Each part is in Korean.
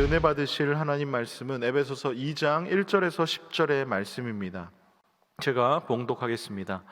은혜 받으실 하나님 말씀은 에베소서 2장 1절에서 10절의 말씀입니다. 제가 봉독하겠습니다.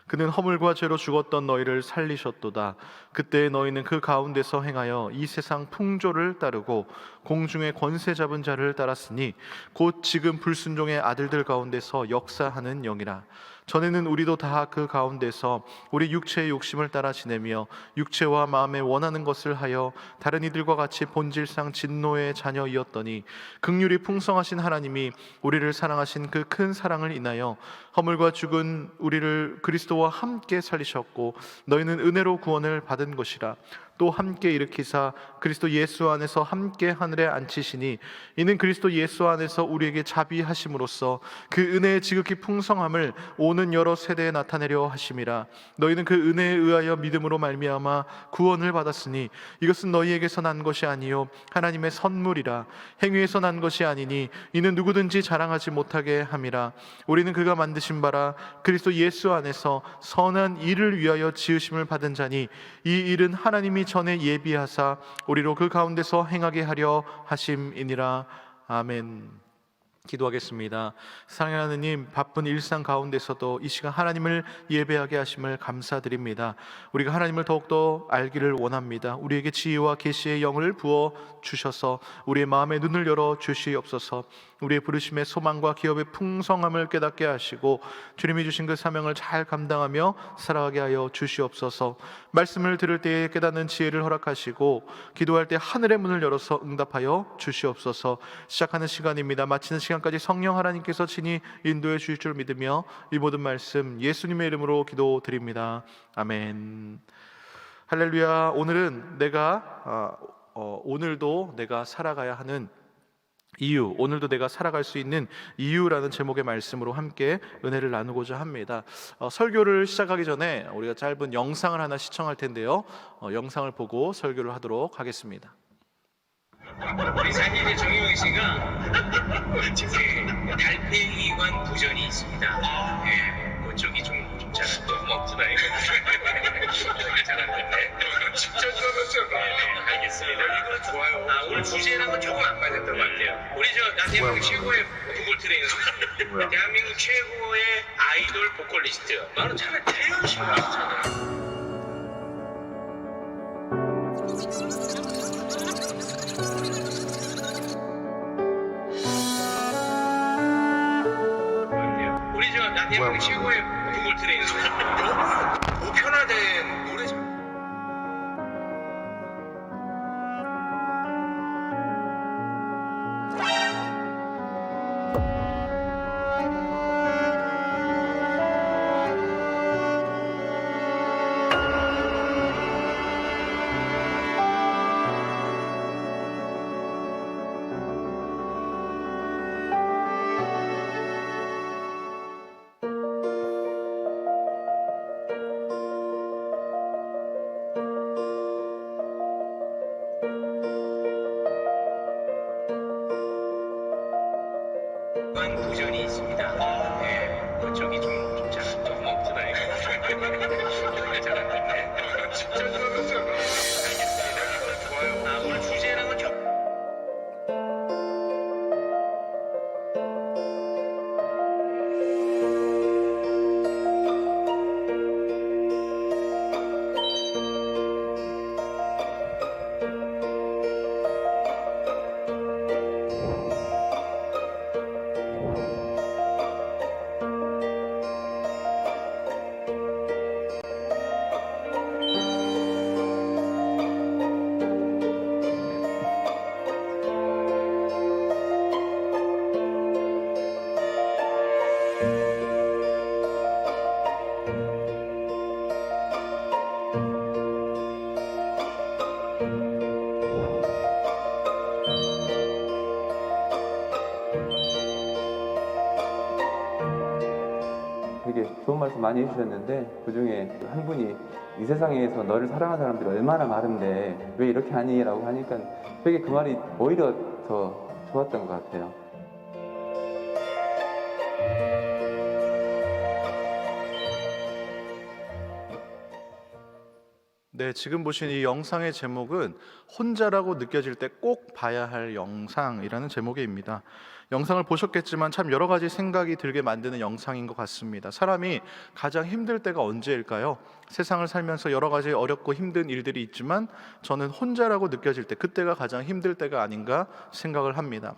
그는 허물과 죄로 죽었던 너희를 살리셨도다. 그때 너희는 그 가운데서 행하여 이 세상 풍조를 따르고 공중의 권세 잡은 자를 따랐으니 곧 지금 불순종의 아들들 가운데서 역사하는 영이라. 전에는 우리도 다 그 가운데서 우리 육체의 욕심을 따라 지내며 육체와 마음에 원하는 것을 하여 다른 이들과 같이 본질상 진노의 자녀이었더니 긍휼이 풍성하신 하나님이 우리를 사랑하신 그 큰 사랑을 인하여 허물과 죽은 우리를 그리스도와 함께 살리셨고 너희는 은혜로 구원을 받은 것이라. 또 함께 일으키사 그리스도 예수 안에서 함께 하늘에 앉히시니 이는 그리스도 예수 안에서 우리에게 자비하심으로써 그 은혜의 지극히 풍성함을 오는 여러 세대에 나타내려 하심이라. 너희는 그 은혜에 의하여 믿음으로 말미암아 구원을 받았으니 이것은 너희에게서 난 것이 아니요 하나님의 선물이라. 행위에서 난 것이 아니니 이는 누구든지 자랑하지 못하게 함이라. 우리는 그가 만드신 바라 그리스도 예수 안에서 선한 일을 위하여 지으심을 받은 자니 이 일은 하나님이 전에 예비하사 우리로 그 가운데서 행하게 하려 하심이니라. 아멘. 기도하겠습니다. 사랑하는 하나님, 바쁜 일상 가운데서도 이 시간 하나님을 예배하게 하심을 감사드립니다. 우리가 하나님을 더욱더 알기를 원합니다. 우리에게 지혜와 계시의 영을 부어 주셔서 우리의 마음의 눈을 열어 주시옵소서. 우리의 부르심의 소망과 기업의 풍성함을 깨닫게 하시고 주님이 주신 그 사명을 잘 감당하며 살아가게 하여 주시옵소서. 말씀을 들을 때에 깨닫는 지혜를 허락하시고 기도할 때 하늘의 문을 열어서 응답하여 주시옵소서. 시작하는 시간입니다. 마치는 시간까지 성령 하나님께서 친히 인도해 주실 줄 믿으며 이 모든 말씀 예수님의 이름으로 기도드립니다. 아멘. 할렐루야. 오늘은 오늘도 내가 살아가야 하는 이유, 오늘도 내가 살아갈 수 있는 이유라는 제목의 말씀으로 함께 은혜를 나누고자 합니다. 설교를 시작하기 전에 우리가 짧은 영상을 하나 시청할 텐데요. 영상을 보고 설교를 하도록 하겠습니다. 우리 자녀의 정용희 씨가 달팽이관 부전이 있습니다. 네, 그쪽이 좀 고맙구나 이거. 잘하는데 직접 들어봤잖아. 알겠습니다. 이거 좋아요. 오늘 주제랑은 조금 안 맞았던 것 같아요. 우리 대한민국 최고의 보컬 트레이너, 대한민국 최고의 아이돌 보컬리스트 바로 차라리 태연 씨가 나왔잖아요. 대한민국 최고의 보컬 트레이너. 너무 보편화된 노래죠. 부전이 있습니다. 네, 그쪽이 좀 고맙구나 이거. 잘하는데 직접 들어봤잖아. 알겠습니다. 이거 좋아요. 오늘 주제랑은 되게 좋은 말씀 많이 해주셨는데 그중에 한 분이 이 세상에서 너를 사랑하는 사람들이 얼마나 많은데 왜 이렇게 하니? 라고 하니까 되게 그 말이 오히려 더 좋았던 것 같아요. 네, 지금 보신 이 영상의 제목은 혼자라고 느껴질 때 꼭 봐야 할 영상이라는 제목입니다. 영상을 보셨겠지만 참 여러 가지 생각이 들게 만드는 영상인 것 같습니다. 사람이 가장 힘들 때가 언제일까요? 세상을 살면서 여러 가지 어렵고 힘든 일들이 있지만 저는 혼자라고 느껴질 때, 그때가 가장 힘들 때가 아닌가 생각을 합니다.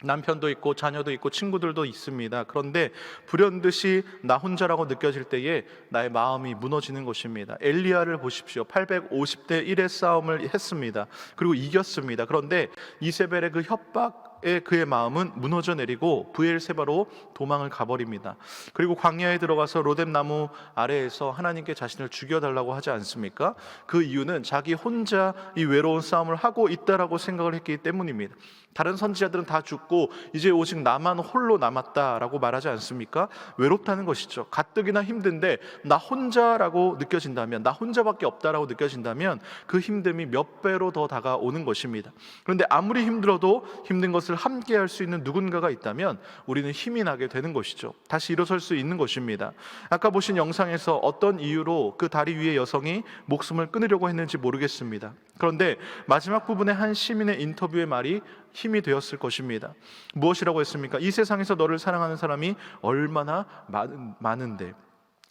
남편도 있고 자녀도 있고 친구들도 있습니다. 그런데 불현듯이 나 혼자라고 느껴질 때에 나의 마음이 무너지는 것입니다. 엘리야를 보십시오. 850대 1의 싸움을 했습니다. 그리고 이겼습니다. 그런데 이세벨의 그 협박에 그의 마음은 무너져 내리고 브엘세바로 도망을 가버립니다. 그리고 광야에 들어가서 로뎀나무 아래에서 하나님께 자신을 죽여달라고 하지 않습니까? 그 이유는 자기 혼자 이 외로운 싸움을 하고 있다라고 생각을 했기 때문입니다. 다른 선지자들은 다 죽고 이제 오직 나만 홀로 남았다라고 말하지 않습니까? 외롭다는 것이죠. 가뜩이나 힘든데 나 혼자라고 느껴진다면, 나 혼자밖에 없다라고 느껴진다면 그 힘듦이 몇 배로 더 다가오는 것입니다. 그런데 아무리 힘들어도 힘든 것을 함께 할 수 있는 누군가가 있다면 우리는 힘이 나게 되는 것이죠. 다시 일어설 수 있는 것입니다. 아까 보신 영상에서 어떤 이유로 그 다리 위의 여성이 목숨을 끊으려고 했는지 모르겠습니다. 그런데 마지막 부분에 한 시민의 인터뷰의 말이 힘이 되었을 것입니다. 무엇이라고 했습니까? 이 세상에서 너를 사랑하는 사람이 얼마나 많은데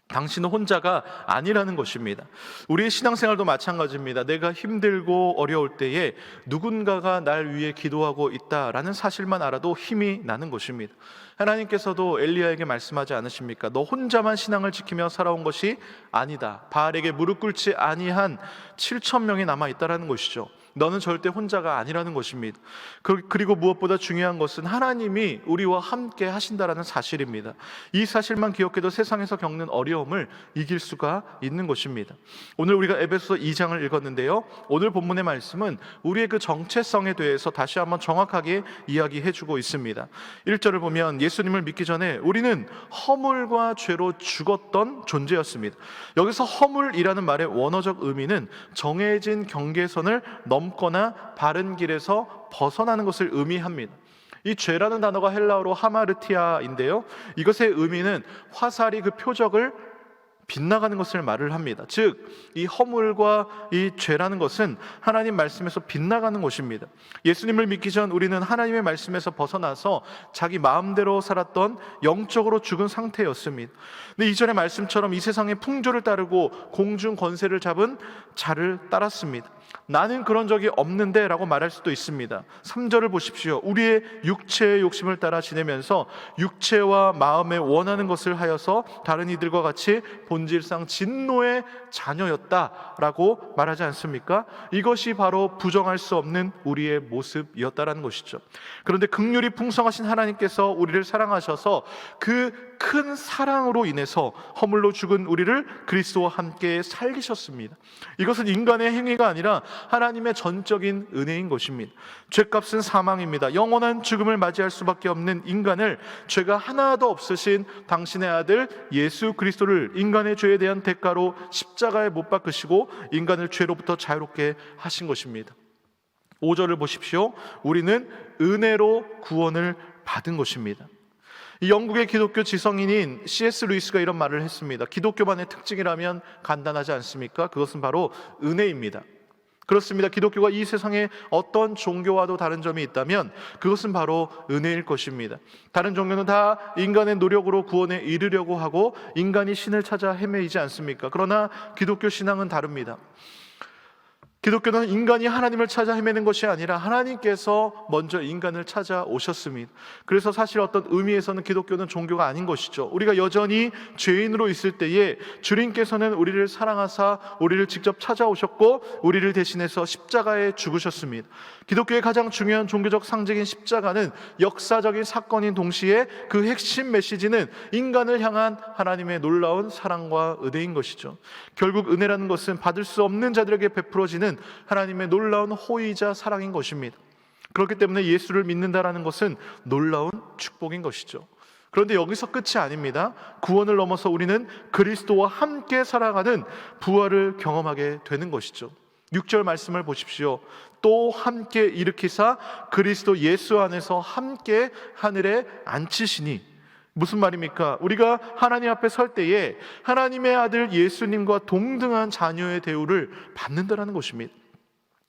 당신은 혼자가 아니라는 것입니다. 우리의 신앙생활도 마찬가지입니다. 내가 힘들고 어려울 때에 누군가가 날 위해 기도하고 있다라는 사실만 알아도 힘이 나는 것입니다. 하나님께서도 엘리야에게 말씀하지 않으십니까? 너 혼자만 신앙을 지키며 살아온 것이 아니다. 바알에게 무릎 꿇지 아니한 7,000명이 남아있다라는 것이죠. 너는 절대 혼자가 아니라는 것입니다. 그리고 무엇보다 중요한 것은 하나님이 우리와 함께 하신다라는 사실입니다. 이 사실만 기억해도 세상에서 겪는 어려움을 이길 수가 있는 것입니다. 오늘 우리가 에베소서 2장을 읽었는데요, 오늘 본문의 말씀은 우리의 그 정체성에 대해서 다시 한번 정확하게 이야기해주고 있습니다. 1절을 보면 예수님을 믿기 전에 우리는 허물과 죄로 죽었던 존재였습니다. 여기서 허물이라는 말의 원어적 의미는 정해진 경계선을 넘거나 바른 길에서 벗어나는 것을 의미합니다. 이 죄라는 단어가 헬라어로 하마르티아인데요, 이것의 의미는 화살이 그 표적을 빗나가는 것을 말을 합니다. 즉, 이 허물과 이 죄라는 것은 하나님 말씀에서 빗나가는 것입니다. 예수님을 믿기 전 우리는 하나님의 말씀에서 벗어나서 자기 마음대로 살았던 영적으로 죽은 상태였습니다. 근데 이전의 말씀처럼 이 세상의 풍조를 따르고 공중 권세를 잡은 자를 따랐습니다. 나는 그런 적이 없는데 라고 말할 수도 있습니다. 3절을 보십시오. 우리의 육체의 욕심을 따라 지내면서 육체와 마음에 원하는 것을 하여서 다른 이들과 같이 본질상 진노의 자녀였다라고 말하지 않습니까? 이것이 바로 부정할 수 없는 우리의 모습이었다라는 것이죠. 그런데 긍휼이 풍성하신 하나님께서 우리를 사랑하셔서 그 큰 사랑으로 인해서 허물로 죽은 우리를 그리스도와 함께 살리셨습니다. 이것은 인간의 행위가 아니라 하나님의 전적인 은혜인 것입니다. 죄값은 사망입니다. 영원한 죽음을 맞이할 수밖에 없는 인간을 죄가 하나도 없으신 당신의 아들 예수 그리스도를 인간의 죄에 대한 대가로 십자가에 못 박으시고 인간을 죄로부터 자유롭게 하신 것입니다. 5절을 보십시오. 우리는 은혜로 구원을 받은 것입니다. 이 영국의 기독교 지성인인 C.S. 루이스가 이런 말을 했습니다. 기독교만의 특징이라면 간단하지 않습니까? 그것은 바로 은혜입니다. 그렇습니다. 기독교가 이 세상에 어떤 종교와도 다른 점이 있다면 그것은 바로 은혜일 것입니다. 다른 종교는 다 인간의 노력으로 구원에 이르려고 하고 인간이 신을 찾아 헤매이지 않습니까? 그러나 기독교 신앙은 다릅니다. 기독교는 인간이 하나님을 찾아 헤매는 것이 아니라 하나님께서 먼저 인간을 찾아오셨습니다. 그래서 사실 어떤 의미에서는 기독교는 종교가 아닌 것이죠. 우리가 여전히 죄인으로 있을 때에 주님께서는 우리를 사랑하사 우리를 직접 찾아오셨고 우리를 대신해서 십자가에 죽으셨습니다. 기독교의 가장 중요한 종교적 상징인 십자가는 역사적인 사건인 동시에 그 핵심 메시지는 인간을 향한 하나님의 놀라운 사랑과 은혜인 것이죠. 결국 은혜라는 것은 받을 수 없는 자들에게 베풀어지는 하나님의 놀라운 호의자 사랑인 것입니다. 그렇기 때문에 예수를 믿는다라는 것은 놀라운 축복인 것이죠. 그런데 여기서 끝이 아닙니다. 구원을 넘어서 우리는 그리스도와 함께 살아가는 부활을 경험하게 되는 것이죠. 6절 말씀을 보십시오. 또 함께 일으키사 그리스도 예수 안에서 함께 하늘에 앉히시니, 무슨 말입니까? 우리가 하나님 앞에 설 때에 하나님의 아들 예수님과 동등한 자녀의 대우를 받는다라는 것입니다.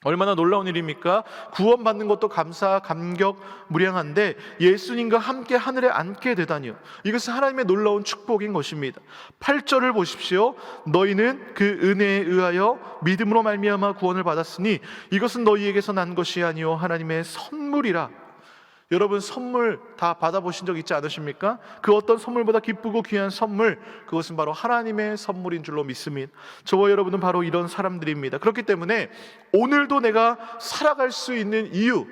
얼마나 놀라운 일입니까? 구원받는 것도 감사, 감격, 무량한데 예수님과 함께 하늘에 앉게 되다니요. 이것은 하나님의 놀라운 축복인 것입니다. 8절을 보십시오. 너희는 그 은혜에 의하여 믿음으로 말미암아 구원을 받았으니 이것은 너희에게서 난 것이 아니요 하나님의 선물이라. 여러분, 선물 다 받아보신 적 있지 않으십니까? 그 어떤 선물보다 기쁘고 귀한 선물, 그것은 바로 하나님의 선물인 줄로 믿습니다. 저와 여러분은 바로 이런 사람들입니다. 그렇기 때문에 오늘도 내가 살아갈 수 있는 이유,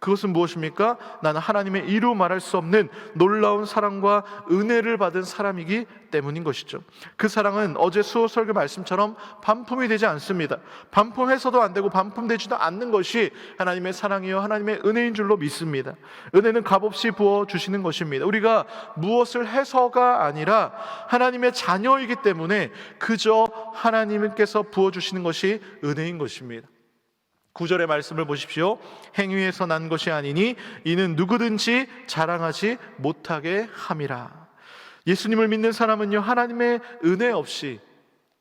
그것은 무엇입니까? 나는 하나님의 이루 말할 수 없는 놀라운 사랑과 은혜를 받은 사람이기 때문인 것이죠. 그 사랑은 어제 수호 설교 말씀처럼 반품이 되지 않습니다. 반품해서도 안 되고 반품되지도 않는 것이 하나님의 사랑이요 하나님의 은혜인 줄로 믿습니다. 은혜는 값없이 부어주시는 것입니다. 우리가 무엇을 해서가 아니라 하나님의 자녀이기 때문에 그저 하나님께서 부어주시는 것이 은혜인 것입니다. 9절의 말씀을 보십시오. 행위에서 난 것이 아니니 이는 누구든지 자랑하지 못하게 함이라. 예수님을 믿는 사람은요, 하나님의 은혜 없이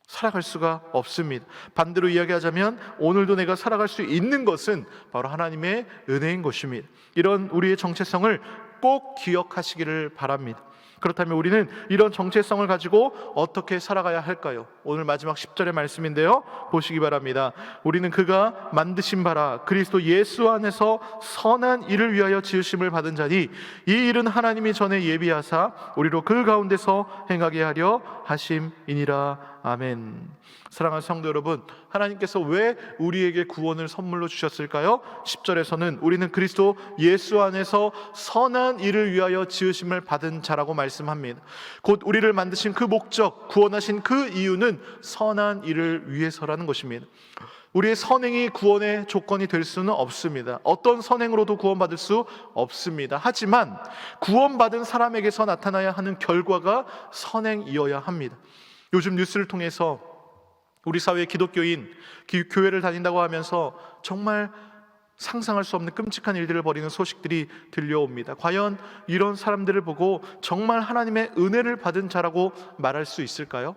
살아갈 수가 없습니다. 반대로 이야기하자면 오늘도 내가 살아갈 수 있는 것은 바로 하나님의 은혜인 것입니다. 이런 우리의 정체성을 꼭 기억하시기를 바랍니다. 그렇다면 우리는 이런 정체성을 가지고 어떻게 살아가야 할까요? 오늘 마지막 10절의 말씀인데요, 보시기 바랍니다. 우리는 그가 만드신 바라 그리스도 예수 안에서 선한 일을 위하여 지으심을 받은 자니 이 일은 하나님이 전에 예비하사 우리로 그 가운데서 행하게 하려 하심이니라. 아멘. 사랑하는 성도 여러분, 하나님께서 왜 우리에게 구원을 선물로 주셨을까요? 10절에서는 우리는 그리스도 예수 안에서 선한 일을 위하여 지으심을 받은 자라고 말씀합니다. 곧 우리를 만드신 그 목적, 구원하신 그 이유는 선한 일을 위해서라는 것입니다. 우리의 선행이 구원의 조건이 될 수는 없습니다. 어떤 선행으로도 구원받을 수 없습니다. 하지만 구원받은 사람에게서 나타나야 하는 결과가 선행이어야 합니다. 요즘 뉴스를 통해서 우리 사회의 기독교인, 교회를 다닌다고 하면서 정말 상상할 수 없는 끔찍한 일들을 벌이는 소식들이 들려옵니다. 과연 이런 사람들을 보고 정말 하나님의 은혜를 받은 자라고 말할 수 있을까요?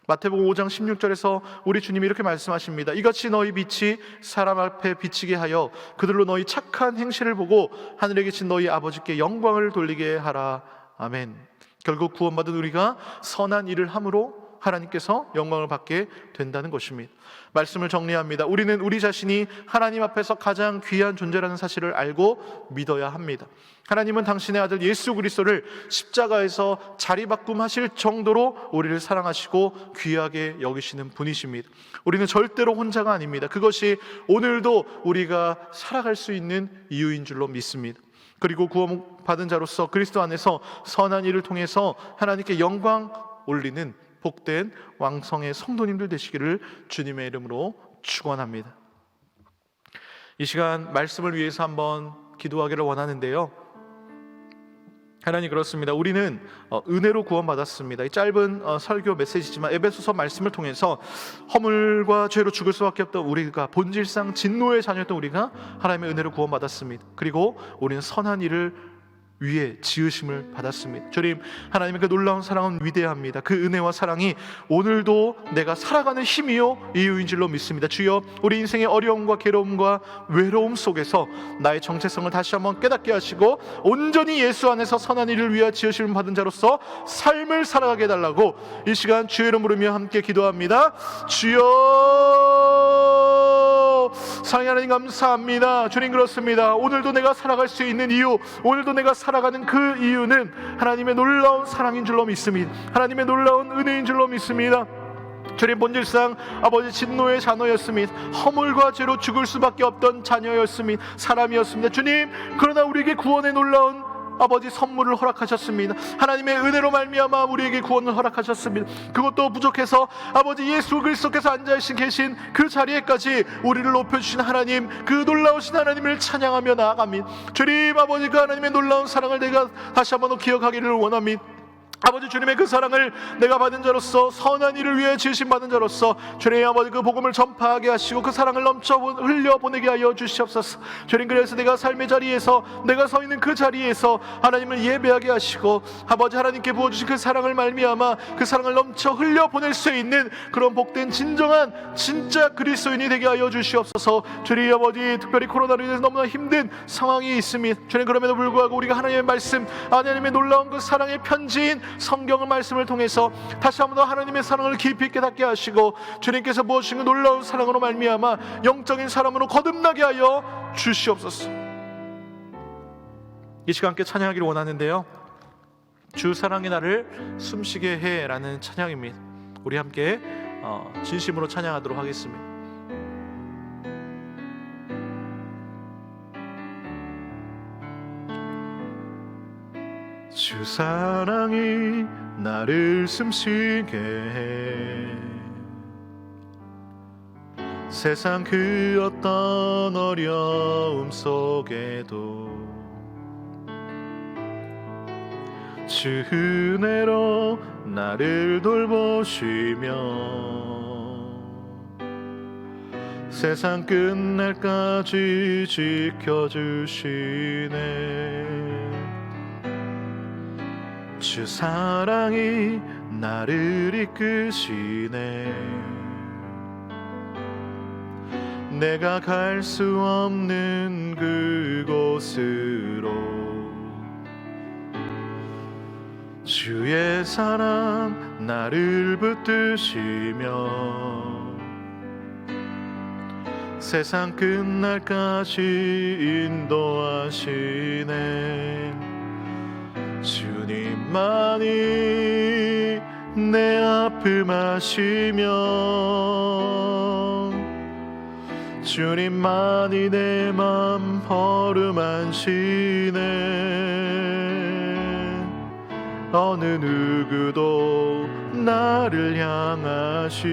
마태복음 5장 16절에서 우리 주님이 이렇게 말씀하십니다. 이같이 너희 빛이 사람 앞에 비치게 하여 그들로 너희 착한 행실을 보고 하늘에 계신 너희 아버지께 영광을 돌리게 하라. 아멘. 결국 구원받은 우리가 선한 일을 함으로 하나님께서 영광을 받게 된다는 것입니다. 말씀을 정리합니다. 우리는 우리 자신이 하나님 앞에서 가장 귀한 존재라는 사실을 알고 믿어야 합니다. 하나님은 당신의 아들 예수 그리스도를 십자가에서 자리바꿈하실 정도로 우리를 사랑하시고 귀하게 여기시는 분이십니다. 우리는 절대로 혼자가 아닙니다. 그것이 오늘도 우리가 살아갈 수 있는 이유인 줄로 믿습니다. 그리고 구원받은 자로서 그리스도 안에서 선한 일을 통해서 하나님께 영광 올리는 복된 왕성의 성도님들 되시기를 주님의 이름으로 축원합니다. 이 시간 말씀을 위해서 한번 기도하기를 원하는데요, 하나님, 그렇습니다. 우리는 은혜로 구원받았습니다. 이 짧은 설교 메시지지만 에베소서 말씀을 통해서 허물과 죄로 죽을 수밖에 없던 우리가, 본질상 진노의 자녀였던 우리가 하나님의 은혜로 구원받았습니다. 그리고 우리는 선한 일을 위에 지으심을 받았습니다. 주님, 하나님의 그 놀라운 사랑은 위대합니다. 그 은혜와 사랑이 오늘도 내가 살아가는 힘이요 이유인 줄로 믿습니다. 주여, 우리 인생의 어려움과 괴로움과 외로움 속에서 나의 정체성을 다시 한번 깨닫게 하시고 온전히 예수 안에서 선한 일을 위하여 지으심을 받은 자로서 삶을 살아가게 해달라고 이 시간 주의 이름 부르며 함께 기도합니다. 주여, 사랑의 하나님 감사합니다. 주님, 그렇습니다. 오늘도 내가 살아갈 수 있는 이유, 오늘도 내가 살아가는 그 이유는 하나님의 놀라운 사랑인 줄로 믿습니다. 하나님의 놀라운 은혜인 줄로 믿습니다. 주님, 본질상 아버지 진노의 자녀였습니다. 허물과 죄로 죽을 수밖에 없던 자녀였습니다. 사람이었습니다. 주님, 그러나 우리에게 구원의 놀라운 아버지 선물을 허락하셨습니다. 하나님의 은혜로 말미암아 우리에게 구원을 허락하셨습니다. 그것도 부족해서 아버지 예수 그리스도께서 앉아 계신 그 자리에까지 우리를 높여주신 하나님, 그 놀라우신 하나님을 찬양하며 나아갑니다. 주님, 아버지 그 하나님의 놀라운 사랑을 내가 다시 한번 기억하기를 원합니다. 아버지 주님의 그 사랑을 내가 받은 자로서, 선한 일을 위해 지으신 받은 자로서 주님 아버지 그 복음을 전파하게 하시고 그 사랑을 넘쳐 흘려보내게 하여 주시옵소서. 주님, 그래서 내가 삶의 자리에서, 내가 서 있는 그 자리에서 하나님을 예배하게 하시고 아버지 하나님께 부어주신 그 사랑을 말미암아 그 사랑을 넘쳐 흘려보낼 수 있는 그런 복된 진정한 진짜 그리스도인이 되게 하여 주시옵소서. 주님 아버지, 특별히 코로나로 인해서 너무나 힘든 상황이 있습니다. 주님, 그럼에도 불구하고 우리가 하나님의 말씀, 하나님의 놀라운 그 사랑의 편지인 성경의 말씀을 통해서 다시 한번 더 하나님의 사랑을 깊이 깨닫게 하시고 주님께서 무엇인 그 놀라운 사랑으로 말미암아 영적인 사람으로 거듭나게 하여 주시옵소서. 이 시간 함께 찬양하기를 원하는데요, 주 사랑이 나를 숨쉬게 해 라는 찬양입니다. 우리 함께 진심으로 찬양하도록 하겠습니다. 주 사랑이 나를 숨쉬게 해 세상 그 어떤 어려움 속에도 주 은혜로 나를 돌보시며 세상 끝날까지 지켜주시네. 주 사랑이 나를 이끄시네. 내가 갈 수 없는 그곳으로 주의 사랑 나를 붙드시며 세상 끝날까지 인도하시네. 주님만이 내 아픔 아시며 주님만이 내 맘 허름하시네. 어느 누구도 나를 향하신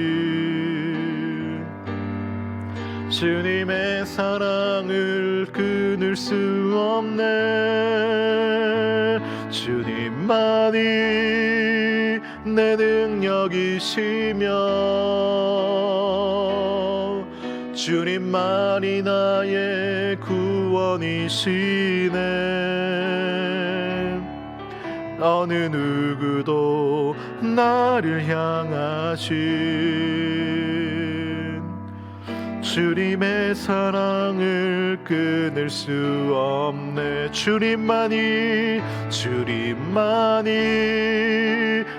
주님의 사랑을 끊을 수 없네. 주님만이 내 능력이시며 주님만이 나의 구원이시네. 어느 누구도 나를 향하신 주님의 사랑을 끊을 수 없네. 주님만이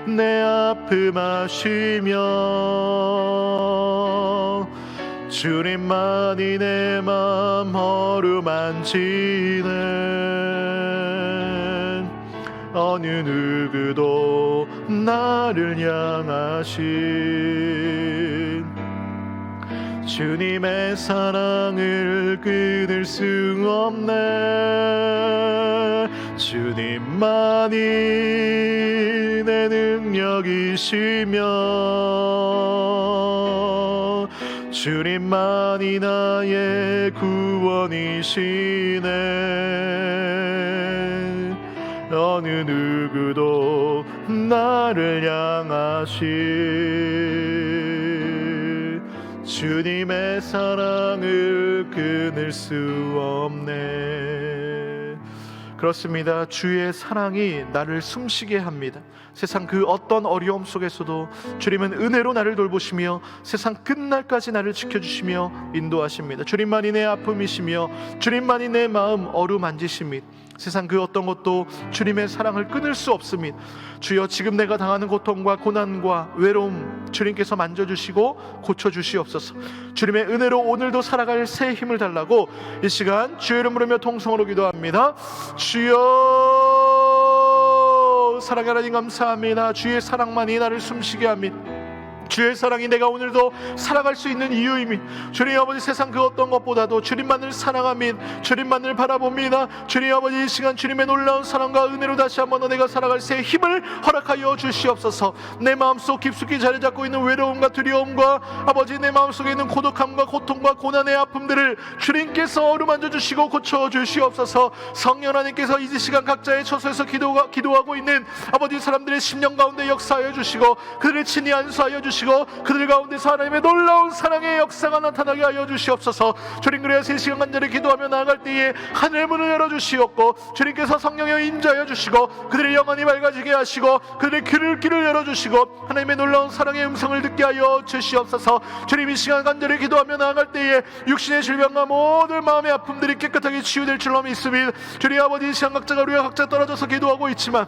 내 아픔 아시며 주님만이 내 맘 허름한지는 어느 누구도 나를 향하신 주님의 사랑을 끊을 수 없네. 주님만이 내 능력이시며 주님만이 나의 구원이시네. 어느 누구도 나를 향하신 주님의 사랑을 끊을 수 없네. 그렇습니다. 주의 사랑이 나를 숨쉬게 합니다. 세상 그 어떤 어려움 속에서도 주님은 은혜로 나를 돌보시며 세상 끝날까지 나를 지켜주시며 인도하십니다. 주님만이 내 아픔이시며 주님만이 내 마음 어루만지십니다. 세상 그 어떤 것도 주님의 사랑을 끊을 수 없습니다. 주여, 지금 내가 당하는 고통과 고난과 외로움 주님께서 만져주시고 고쳐주시옵소서. 주님의 은혜로 오늘도 살아갈 새 힘을 달라고 이 시간 주의 이름 부르며 통성으로 기도합니다. 주여, 사랑의 하나님 감사합니다. 주의 사랑만이 나를 숨쉬게 합니다. 주의 사랑이 내가 오늘도 살아갈 수 있는 이유입니다. 주님 아버지, 세상 그 어떤 것보다도 주님만을 사랑합니다. 주님만을 바라봅니다. 주님 아버지, 이 시간 주님의 놀라운 사랑과 은혜로 다시 한번 내가 살아갈 새 힘을 허락하여 주시옵소서. 내 마음속 깊숙이 자리 잡고 있는 외로움과 두려움과 아버지, 내 마음속에 있는 고독함과 고통과 고난의 아픔들을 주님께서 어루만져 주시고 고쳐 주시옵소서. 성령 하나님께서 이 시간 각자의 처소에서 기도하고 있는 아버지 사람들의 심령 가운데 역사하여 주시고, 그들을 친히 안수하여 주시고, 그들 가운데서 하나님의 놀라운 사랑의 역사가 나타나게 하여 주시옵소서. 주님, 그래야 3시간 간절히 기도하며 나아갈 때에 하늘의 문을 열어주시옵고, 주님께서 성령에 인자하여 주시고, 그들의 영혼이 밝아지게 하시고, 그들의 길을 열어주시고, 하나님의 놀라운 사랑의 음성을 듣게 하여 주시옵소서. 주님, 이 시간 간절히 기도하며 나아갈 때에 육신의 질병과 모든 마음의 아픔들이 깨끗하게 치유될 줄로 믿습니다. 주님 아버지, 이 시간 우리가 각자 떨어져서 기도하고 있지만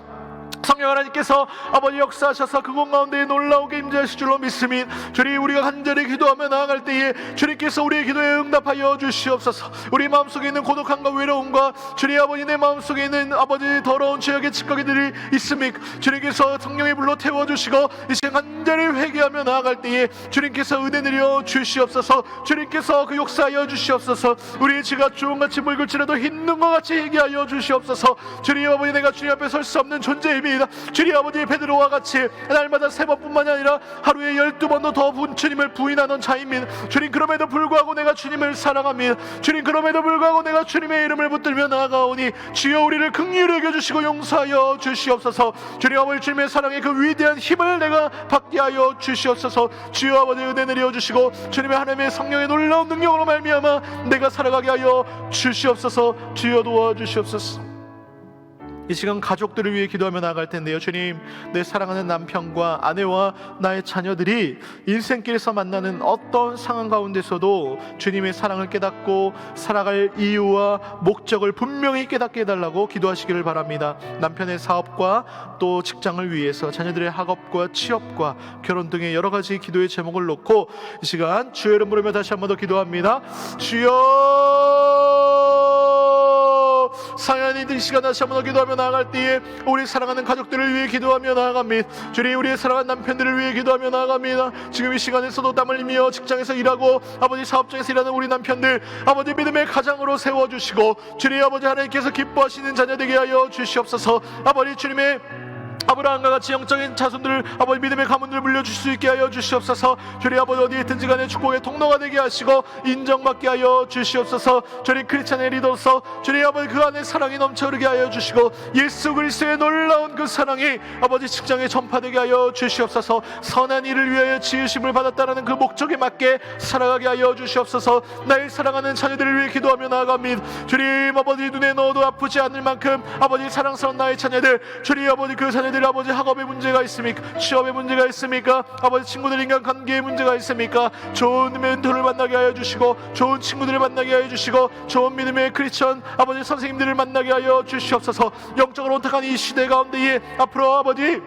성령 하나님께서 아버지 역사하셔서 그곳 가운데 놀라우게 임재하실 줄로 믿습니다. 주님, 우리가 간절히 기도하며 나아갈 때에 주님께서 우리의 기도에 응답하여 주시옵소서. 우리 마음속에 있는 고독함과 외로움과 주님 아버지, 내 마음속에 있는 아버지 더러운 죄악의 찌꺼기들이 있습니까? 주님께서 성령의 불로 태워주시고 이 시간 간절히 회개하며 나아갈 때에 주님께서 은혜 내려 주시옵소서. 주님께서 그 역사하여 주시옵소서. 우리의 지가 주홍같이 붉을지라도 흰 눈과 같이 회개하여 주시옵소서. 주님 아버지, 내가 주님 앞에 설 수 없는 존재입니다. 주님 아버지, 베드로와 같이 날마다 3번뿐만이 아니라 하루에 12번도 더 주님을 부인하는 자입니다. 주님, 그럼에도 불구하고 내가 주님을 사랑합니다. 주님, 그럼에도 불구하고 내가 주님의 이름을 붙들며 나아가오니 주여 우리를 긍휼히 여겨주시고 용서하여 주시옵소서. 주님 아버지, 주님의 사랑의 그 위대한 힘을 내가 받게 하여 주시옵소서. 주여 아버지, 은혜 내려주시고 주님의 하나님의 성령의 놀라운 능력으로 말미암아 내가 살아가게 하여 주시옵소서. 주여 도와주시옵소서. 이 시간 가족들을 위해 기도하며 나아갈 텐데요. 주님, 내 사랑하는 남편과 아내와 나의 자녀들이 인생길에서 만나는 어떤 상황 가운데서도 주님의 사랑을 깨닫고 살아갈 이유와 목적을 분명히 깨닫게 해달라고 기도하시기를 바랍니다. 남편의 사업과 또 직장을 위해서, 자녀들의 학업과 취업과 결혼 등의 여러 가지 기도의 제목을 놓고 이 시간 주의 이름 부르며 다시 한 번 더 기도합니다. 주여, 사연이 이 시간 다시 한번 기도하며 나아갈 때에 우리 사랑하는 가족들을 위해 기도하며 나아갑니다. 주님, 우리의 사랑하는 남편들을 위해 기도하며 나아갑니다. 지금 이 시간에서도 땀을 흘리며 직장에서 일하고 아버지 사업장에서 일하는 우리 남편들, 아버지 믿음의 가장으로 세워주시고 주님 아버지, 하나님께서 기뻐하시는 자녀 되게 하여 주시옵소서. 아버지, 주님의 아브라함과 같이 영적인 자손들을 아버지 믿음의 가문들을 물려주실 수 있게 하여 주시옵소서. 주님 아버지, 어디에 있든지 간에 축복의 통로가 되게 하시고 인정받게 하여 주시옵소서. 주님, 크리스찬의 리더로서 주님 아버지 그 안에 사랑이 넘쳐 흐르게 하여 주시고 예수 그리스도의 놀라운 그 사랑이 아버지 직장에 전파되게 하여 주시옵소서. 선한 일을 위하여 지으심을 받았다라는 그 목적에 맞게 살아가게 하여 주시옵소서. 나의 사랑하는 자녀들을 위해 기도하며 나아갑니다. 주님 아버지, 눈에 넣어도 아프지 않을 만큼 아버지 사랑스러운 나의 자녀들, 주님 아버지 그 자녀들 아버지 학업에 문제가 있습니까? 취업에 문제가 있습니까? 아버지 친구들 인간관계에 문제가 있습니까? 좋은 멘토를 만나게 하여 주시고 좋은 친구들을 만나게 하여 주시고 좋은 믿음의 크리스천 아버지 선생님들을 만나게 하여 주시옵소서. 영적으로 온탁한 이 시대 가운데에 앞으로 아버지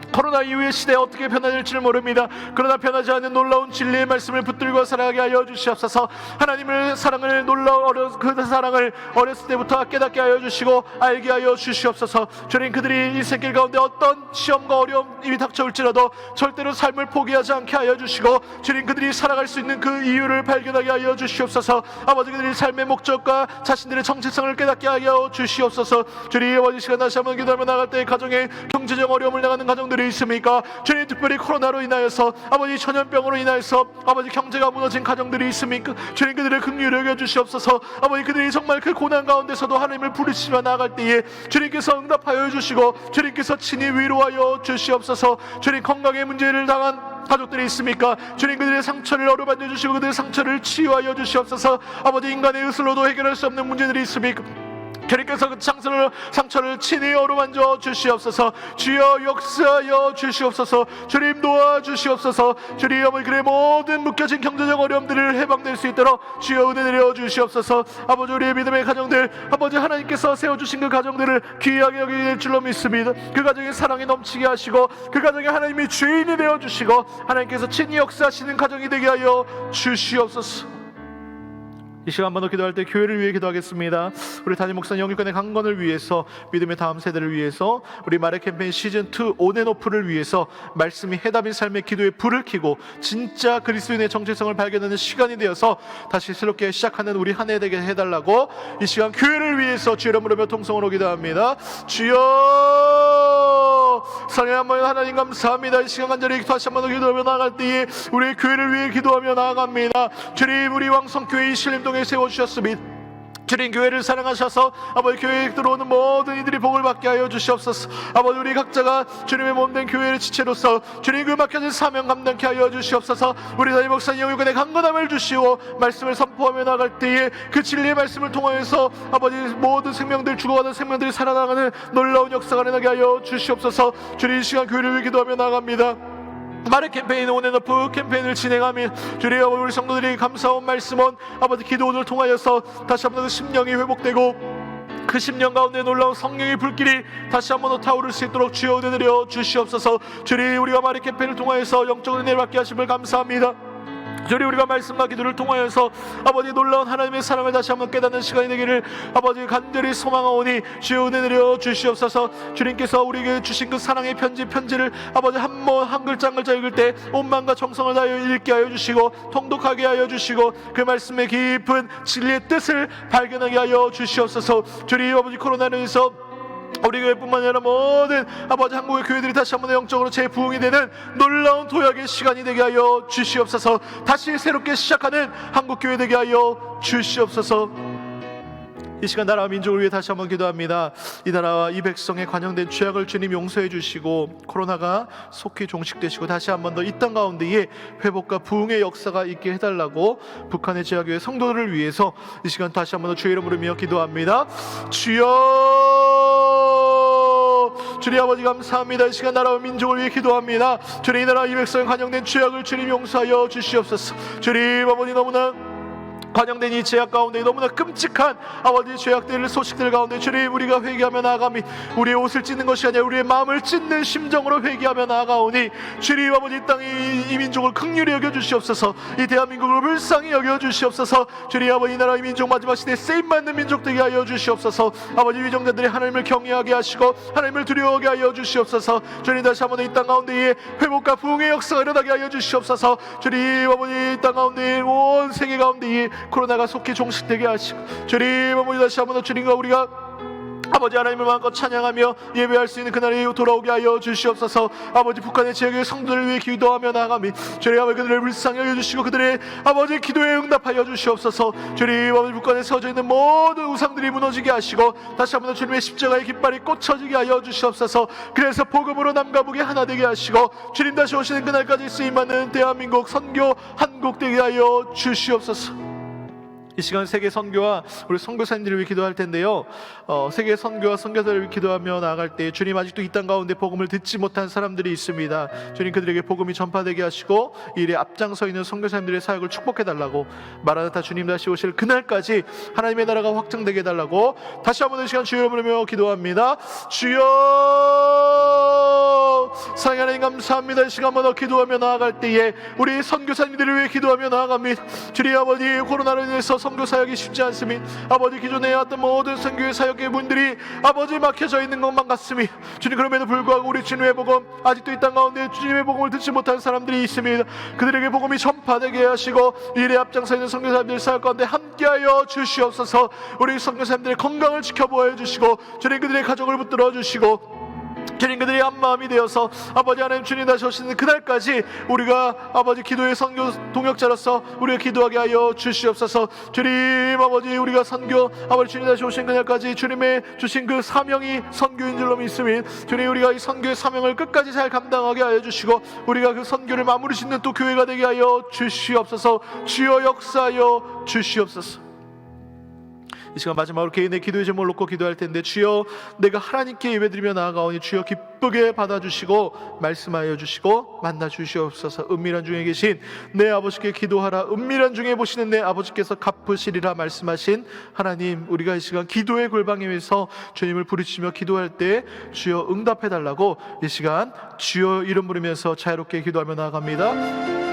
코로나 이후의 시대에 어떻게 변화될지를 모릅니다. 그러나 변하지 않는 놀라운 진리의 말씀을 붙들고 살아가게 하여 주시옵소서. 하나님의 사랑을 그 사랑을 어렸을 때부터 깨닫게 하여 주시고 알게 하여 주시옵소서. 주님, 그들이 인생길 가운데 어떤 시험과 어려움이 닥쳐올지라도 절대로 삶을 포기하지 않게 하여 주시고 주님, 그들이 살아갈 수 있는 그 이유를 발견하게 하여 주시옵소서. 아버지, 그들이 삶의 목적과 자신들의 정체성을 깨닫게 하여 주시옵소서. 주님 아버지, 시간 다시 한번 기도하며 나갈 때 가정에 경제적 어려움을 당하는 가정들이 있습니까? 주님, 특별히 코로나로 인하여서 아버지 전염병으로 인하여서 아버지 경제가 무너진 가정들이 있습니까? 주님, 그들의 긍휼을 여겨주시옵소서. 아버지, 그들이 정말 그 고난 가운데서도 하나님을 부르시며 나아갈 때에 주님께서 응답하여 주시고 주님께서 친히 위로하여 주시옵소서. 주님, 건강에 문제를 당한 가족들이 있습니까? 주님, 그들의 상처를 어루만져 주시고 그들의 상처를 치유하여 주시옵소서. 아버지, 인간의 의술로도 해결할 수 없는 문제들이 있습니까? 주님께서 그 상처를 친히 어루만져 주시옵소서. 주여 역사하여 주시옵소서. 주님, 도와주시옵소서. 주님 아버지, 그의 모든 묶여진 경제적 어려움들을 해방될 수 있도록 주여 은혜 내려 주시옵소서. 아버지, 우리의 믿음의 가정들, 아버지 하나님께서 세워주신 그 가정들을 귀하게 여기게 될 줄로 믿습니다. 그 가정에 사랑이 넘치게 하시고 그 가정에 하나님이 주인이 되어 주시고 하나님께서 친히 역사하시는 가정이 되게 하여 주시옵소서. 이 시간 한번 더 기도할 때 교회를 위해 기도하겠습니다. 우리 담임 목사 영육간의 강건을 위해서, 믿음의 다음 세대를 위해서, 우리 마레 캠페인 시즌2 온앤오프를 위해서 말씀이 해답인 삶의 기도에 불을 켜고 진짜 그리스도인의 정체성을 발견하는 시간이 되어서 다시 새롭게 시작하는 우리 한 해 되게 해달라고 이 시간 교회를 위해서 주의 이름 부르며 통성으로 기도합니다. 주여, 사랑의 한번 하나님 감사합니다. 이 시간 간절히 다시 한번 더 기도하며 나아갈 때에 우리 교회를 위해 기도하며 나아갑니다. 주님, 우리 왕성교회 신림동에 세워주셨으니 주님, 교회를 사랑하셔서 아버지 교회에 들어오는 모든 이들이 복을 받게 하여 주시옵소서. 아버지, 우리 각자가 주님의 몸된 교회의 지체로서 주님 그 맡겨진 사명 감당케 하여 주시옵소서. 우리 담임 목사님 영육간의 강건함을 주시오 말씀을 선포하며 나갈 때에 그 진리의 말씀을 통하여서 아버지 모든 생명들, 죽어가는 생명들이 살아나가는 놀라운 역사가 일어나게 하여 주시옵소서. 주님, 이 시간 교회를 위해 기도하며 나갑니다. 마레 캠페인 온앤오프 캠페인을 진행하며 주님, 우리 성도들이 감사한 말씀은 아버지 기도를 통하여서 다시 한번 그 심령이 회복되고 그 심령 가운데 놀라운 성령의 불길이 다시 한번 더 타오를 수 있도록 주여 은혜 내려 주시옵소서. 주님, 우리가 마레 캠페인을 통하여서 영적 은혜를 받게 하심을 감사합니다. 주님, 우리가 말씀과 기도를 통하여서 아버지 놀라운 하나님의 사랑을 다시 한번 깨닫는 시간이 되기를 아버지 간절히 소망하오니 주여 은혜 내려 주시옵소서. 주님께서 우리에게 주신 그 사랑의 편지를 아버지 한 글자 한 글자 읽을 때 온 마음과 정성을 다하여 읽게 하여 주시고 통독하게 하여 주시고 그 말씀의 깊은 진리의 뜻을 발견하게 하여 주시옵소서. 주님, 아버지 코로나로 인해서 우리 교회뿐만 아니라 모든 아버지 한국의 교회들이 다시 한번 영적으로 재부흥이 되는 놀라운 도약의 시간이 되게 하여 주시옵소서. 다시 새롭게 시작하는 한국 교회 되게 하여 주시옵소서. 이 시간 나라와 민족을 위해 다시 한번 기도합니다. 이 나라와 이 백성의 관영된 죄악을 주님 용서해 주시고 코로나가 속히 종식되시고 다시 한번 더 이 땅 가운데에 회복과 부흥의 역사가 있게 해달라고 북한의 제약교회 성도들을 위해서 이 시간 다시 한번 더 주의 이름 부르며 기도합니다. 주여, 주님 아버지 감사합니다. 이 시간 나라와 민족을 위해 기도합니다. 주님, 이 나라 이 백성의 관영된 죄악을 주님 용서하여 주시옵소서. 주님 아버지, 너무나 관영된 이 죄악 가운데 너무나 끔찍한 아버지 죄악들 소식들 가운데 주님, 우리가 회개하며 나아가니 우리의 옷을 찢는 것이 아니라 우리의 마음을 찢는 심정으로 회개하며 나아가오니 주님 아버지, 이 땅의 이 민족을 긍휼히 여겨주시옵소서. 이 대한민국을 불쌍히 여겨주시옵소서. 주님 아버지, 이 나라 이 민족 마지막 시대에 쓰임받는 민족 되게 하여 주시옵소서. 아버지, 위정자들이 하나님을 경외하게 하시고 하나님을 두려워하게 하여 주시옵소서. 주님, 다시 한번 이 땅 가운데에 회복과 부흥의 역사가 일어나게 하여 주시옵소서. 주님 아버지, 이 땅 가운데 온 세계 가운데에 코로나가 속히 종식되게 하시고 주님 아버지, 다시 한번 더 주님과 우리가 아버지 하나님을 마음껏 찬양하며 예배할 수 있는 그날이 돌아오게 하여 주시옵소서. 아버지, 북한의 지역의 성도들을 위해 기도하며 나아가며 주님 아버지 그들을 불쌍히 여겨주시고 그들의 아버지 기도에 응답하여 주시옵소서. 주님 아버지, 북한에 서져 있는 모든 우상들이 무너지게 하시고 다시 한번 주님의 십자가의 깃발이 꽂혀지게 하여 주시옵소서. 그래서 복음으로 남과 북에 하나 되게 하시고 주님 다시 오시는 그날까지 쓰임받는 대한민국 선교 한국 되게 하여 주시옵소서. 이 시간 세계 선교와 우리 선교사님들을 위해 기도할 텐데요. 세계 선교와 선교사를 위해 기도하며 나아갈 때 주님, 아직도 이 땅 가운데 복음을 듣지 못한 사람들이 있습니다. 주님, 그들에게 복음이 전파되게 하시고 이 일에 앞장서 있는 선교사님들의 사역을 축복해달라고, 마라나타 주님 다시 오실 그날까지 하나님의 나라가 확장되게 해달라고 다시 한번 이 시간 주여 부르며 기도합니다. 주여, 사랑하는 하나님 감사합니다. 이 시간 한번 더 기도하며 나아갈 때에 우리 선교사님들을 위해 기도하며 나아갑니다. 주님 아버지, 코로나로 인해서 선교 사역이 쉽지 않습니다. 아버지, 기존에 해왔던 모든 선교의 사역의 문들이 아버지 막혀져 있는 것만 같습니다. 주님, 그럼에도 불구하고 우리 주님의 복음, 아직도 이 땅 가운데 주님의 복음을 듣지 못한 사람들이 있습니다. 그들에게 복음이 전파되게 하시고 이 일에 앞장서 있는 선교사님들 사역 가운데 함께하여 주시옵소서. 우리 선교사님들의 건강을 지켜보아 주시고 주님, 그들의 가족을 붙들어 주시고 주님, 그들이 한 마음이 되어서 아버지 하나님 주님 다시 오시는 그날까지 우리가 아버지 기도의 선교 동역자로서 우리가 기도하게 하여 주시옵소서. 주님 아버지, 우리가 선교 아버지 주님 다시 오신 그날까지 주님의 주신 그 사명이 선교인 줄로 믿습니다. 주님, 우리가 이 선교의 사명을 끝까지 잘 감당하게 하여 주시고 우리가 그 선교를 마무리 짓는 또 교회가 되게 하여 주시옵소서. 주여 역사하여 주시옵소서. 이 시간 마지막으로 개인의 기도의 제목을 놓고 기도할 텐데, 주여, 내가 하나님께 예배드리며 나아가오니 주여 기쁘게 받아주시고 말씀하여 주시고 만나 주시옵소서. 은밀한 중에 계신 내 아버지께 기도하라. 은밀한 중에 보시는 내 아버지께서 갚으시리라 말씀하신 하나님, 우리가 이 시간 기도의 골방에서 주님을 부르짖으며 기도할 때 주여 응답해달라고 이 시간 주여 이름 부르면서 자유롭게 기도하며 나아갑니다.